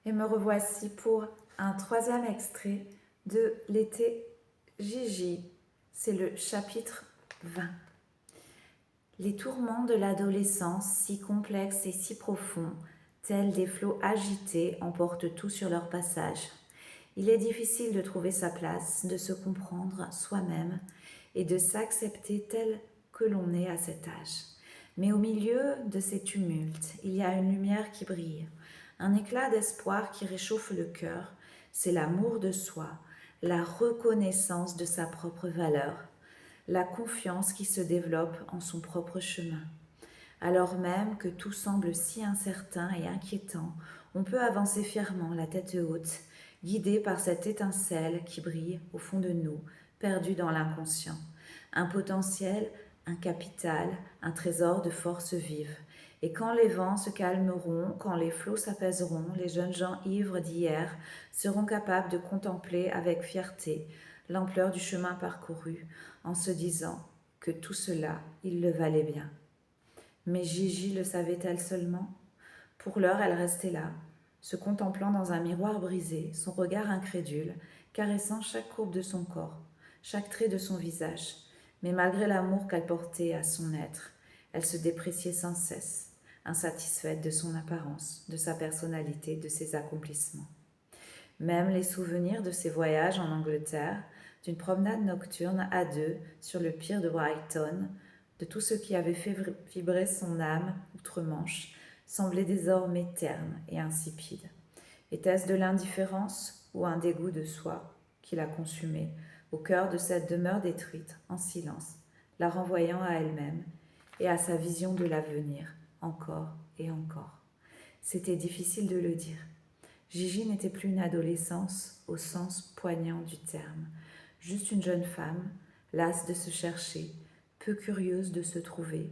Et me revoici pour un troisième extrait de l'été Gigi. C'est le chapitre 20. Les tourments de l'adolescence, si complexes et si profonds, tels des flots agités, emportent tout sur leur passage. Il est difficile de trouver sa place, de se comprendre soi-même et de s'accepter tel que l'on est à cet âge. Mais au milieu de ces tumultes, il y a une lumière qui brille, un éclat d'espoir qui réchauffe le cœur. C'est l'amour de soi, la reconnaissance de sa propre valeur, la confiance qui se développe en son propre chemin. Alors même que tout semble si incertain et inquiétant, on peut avancer fièrement, la tête haute, guidé par cette étincelle qui brille au fond de nous, perdu dans l'inconscient. Un potentiel, un capital, un trésor de force vive. Et quand les vents se calmeront, quand les flots s'apaiseront, les jeunes gens ivres d'hier seront capables de contempler avec fierté l'ampleur du chemin parcouru, en se disant que tout cela, il le valait bien. Mais Gigi le savait-elle seulement? Pour l'heure, elle restait là, se contemplant dans un miroir brisé, son regard incrédule, caressant chaque courbe de son corps, chaque trait de son visage. Mais malgré l'amour qu'elle portait à son être, elle se dépréciait sans cesse, insatisfaite de son apparence, de sa personnalité, de ses accomplissements. Même les souvenirs de ses voyages en Angleterre, d'une promenade nocturne à deux sur le pier de Brighton, de tout ce qui avait fait vibrer son âme outre-Manche, semblaient désormais ternes et insipides. Était-ce de l'indifférence ou un dégoût de soi qui la consumait, au cœur de cette demeure détruite, en silence, la renvoyant à elle-même et à sa vision de l'avenir, encore et encore? C'était difficile de le dire. Gigi n'était plus une adolescence au sens poignant du terme, juste une jeune femme, lasse de se chercher, peu curieuse de se trouver,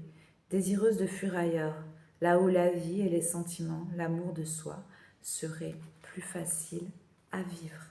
désireuse de fuir ailleurs, là où la vie et les sentiments, l'amour de soi, seraient plus faciles à vivre.